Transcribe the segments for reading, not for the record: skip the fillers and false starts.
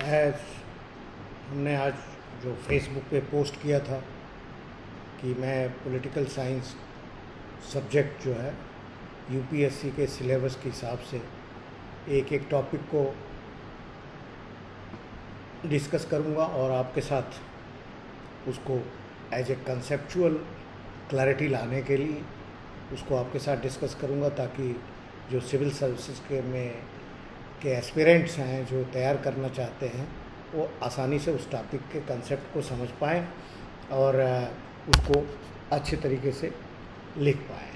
है, हमने आज जो फेसबुक पे पोस्ट किया था कि मैं पॉलिटिकल साइंस सब्जेक्ट जो है यूपीएससी के सिलेबस के हिसाब से एक एक टॉपिक को डिस्कस करूंगा और आपके साथ उसको एज ए कंसेप्चुअल क्लैरिटी लाने के लिए उसको आपके साथ डिस्कस करूंगा, ताकि जो सिविल सर्विसेज के एस्पिरेंट्स हैं जो तैयार करना चाहते हैं वो आसानी से उस टॉपिक के कंसेप्ट को समझ पाएँ और उसको अच्छे तरीके से लिख पाएँ।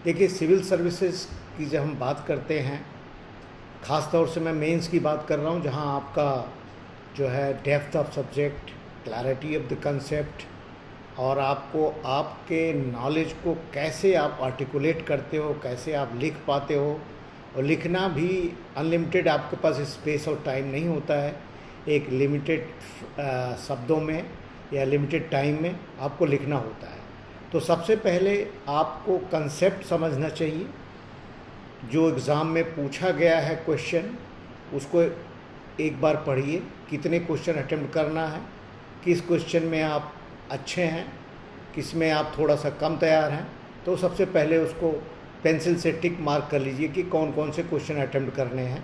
देखिए, सिविल सर्विसेज की जब हम बात करते हैं, ख़ास तौर से मैं मेंस की बात कर रहा हूँ, जहाँ आपका जो है depth of subject, clarity of the concept और आपको आपके नॉलेज को कैसे आप आर्टिकुलेट करते हो, कैसे आप लिख पाते हो, और लिखना भी अनलिमिटेड आपके पास स्पेस और टाइम नहीं होता है। एक लिमिटेड शब्दों में या लिमिटेड टाइम में आपको लिखना होता है। तो सबसे पहले आपको कंसेप्ट समझना चाहिए। जो एग्ज़ाम में पूछा गया है क्वेश्चन, उसको एक बार पढ़िए, कितने क्वेश्चन अटेम्प्ट करना है, किस क्वेश्चन में आप अच्छे हैं, किस में आप थोड़ा सा कम तैयार हैं। तो सबसे पहले उसको पेंसिल से टिक मार्क कर लीजिए कि कौन कौन से क्वेश्चन अटेम्प्ट करने हैं,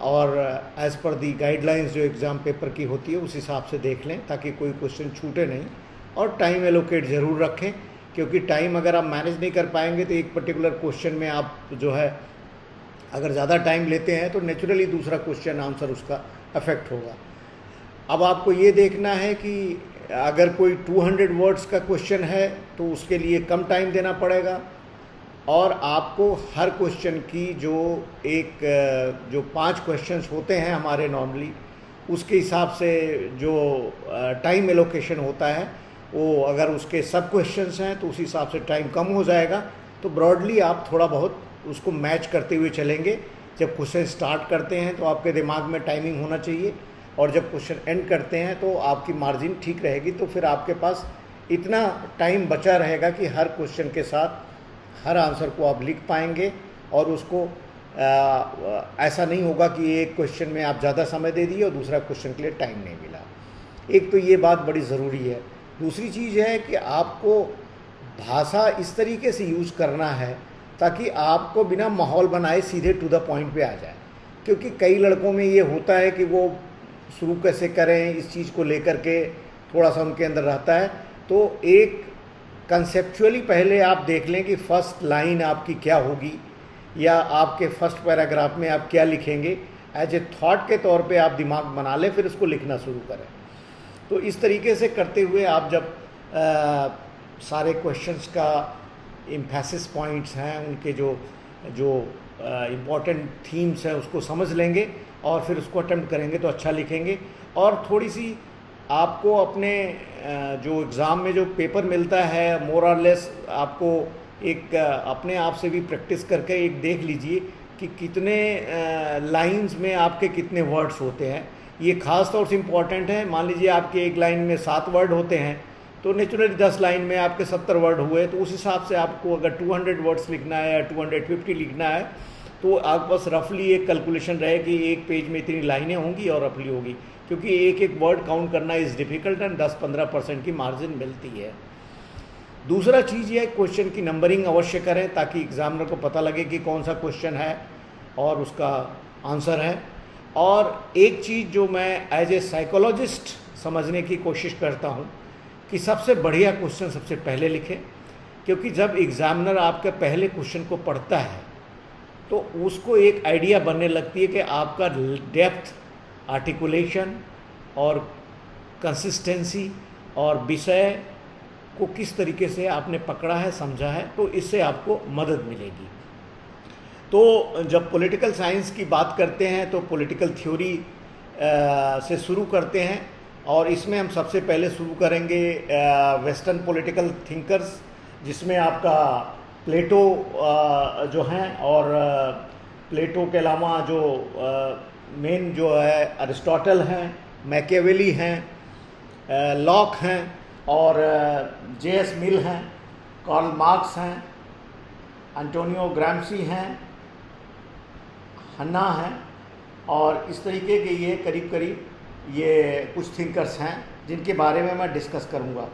और एज़ पर दी गाइडलाइंस जो एग्ज़ाम पेपर की होती है उस हिसाब से देख लें, ताकि कोई क्वेश्चन छूटे नहीं। और टाइम एलोकेट ज़रूर रखें, क्योंकि टाइम अगर आप मैनेज नहीं कर पाएंगे तो एक पर्टिकुलर क्वेश्चन में आप जो है अगर ज़्यादा टाइम लेते हैं तो नेचुरली दूसरा क्वेश्चन आंसर उसका अफेक्ट होगा। अब आपको ये देखना है कि अगर कोई 200 वर्ड्स का क्वेश्चन है तो उसके लिए कम टाइम देना पड़ेगा, और आपको हर क्वेश्चन की जो 5 क्वेश्चंस होते हैं हमारे नॉर्मली, उसके हिसाब से जो टाइम एलोकेशन होता है वो अगर उसके सब क्वेश्चंस हैं तो उस हिसाब से टाइम कम हो जाएगा। तो ब्रॉडली आप थोड़ा बहुत उसको मैच करते हुए चलेंगे। जब क्वेश्चन स्टार्ट करते हैं तो आपके दिमाग में टाइमिंग होना चाहिए, और जब क्वेश्चन एंड करते हैं तो आपकी मार्जिन ठीक रहेगी। तो फिर आपके पास इतना टाइम बचा रहेगा कि हर क्वेश्चन के साथ हर आंसर को आप लिख पाएंगे, और उसको ऐसा नहीं होगा कि एक क्वेश्चन में आप ज़्यादा समय दे दिए और दूसरा क्वेश्चन के लिए टाइम नहीं मिला। एक तो ये बात बड़ी ज़रूरी है। दूसरी चीज़ है कि आपको भाषा इस तरीके से यूज़ करना है ताकि आपको बिना माहौल बनाए सीधे टू द पॉइंट पे आ जाए। क्योंकि कई लड़कों में ये होता है कि वो शुरू कैसे करें, इस चीज़ को लेकर के थोड़ा सा उनके अंदर रहता है। तो एक कंसेप्चुअली पहले आप देख लें कि फर्स्ट लाइन आपकी क्या होगी, या आपके फर्स्ट पैराग्राफ में आप क्या लिखेंगे। एज ए थॉट के तौर पे आप दिमाग बना लें, फिर उसको लिखना शुरू करें। तो इस तरीके से करते हुए आप जब सारे क्वेश्चंस का एम्फेसिस पॉइंट्स हैं, उनके जो इम्पॉर्टेंट थीम्स हैं उसको समझ लेंगे और फिर उसको अटेम्प्ट करेंगे तो अच्छा लिखेंगे। और थोड़ी सी आपको अपने जो एग्ज़ाम में जो पेपर मिलता है, मोर और लेस आपको एक अपने आप से भी प्रैक्टिस करके एक देख लीजिए कि कितने लाइंस में आपके कितने वर्ड्स होते हैं। ये ख़ास तौर से इम्पॉर्टेंट है। मान लीजिए आपके एक लाइन में 7 वर्ड होते हैं, तो नेचुरली 10 लाइन में आपके 70 वर्ड हुए, तो उस हिसाब से आपको अगर 200 वर्ड्स लिखना है या 250 लिखना है तो आप बस रफली एक कैलकुलेशन रहे कि एक पेज में इतनी लाइनें होंगी और रफली होगी, क्योंकि एक एक वर्ड काउंट करना इज़ डिफ़िकल्ट एंड 10-15% की मार्जिन मिलती है। दूसरा चीज़ ये है, क्वेश्चन की नंबरिंग अवश्य करें ताकि एग्जामिनर को पता लगे कि कौन सा क्वेश्चन है और उसका आंसर है। और एक चीज़ जो मैं एज ए साइकोलॉजिस्ट समझने की कोशिश करता हूँ कि सबसे बढ़िया क्वेश्चन सबसे पहले लिखें, क्योंकि जब एग्जामिनर आपके पहले क्वेश्चन को पढ़ता है तो उसको एक आइडिया बनने लगती है कि आपका डेप्थ, आर्टिकुलेशन और कंसिस्टेंसी और विषय को किस तरीके से आपने पकड़ा है, समझा है, तो इससे आपको मदद मिलेगी। तो जब पॉलिटिकल साइंस की बात करते हैं तो पॉलिटिकल थ्योरी से शुरू करते हैं, और इसमें हम सबसे पहले शुरू करेंगे वेस्टर्न पॉलिटिकल थिंकर्स, जिसमें आपका प्लेटो जो हैं, और प्लेटो के अलावा जो मेन जो है अरिस्टोटल हैं, मैकियावेली हैं, लॉक हैं, और जे.एस. मिल हैं, कार्ल मार्क्स हैं, एंटोनियो ग्राम्सी हैं, हन्ना हैं, और इस तरीके के ये करीब करीब ये कुछ थिंकर्स हैं जिनके बारे में मैं डिस्कस करूँगा।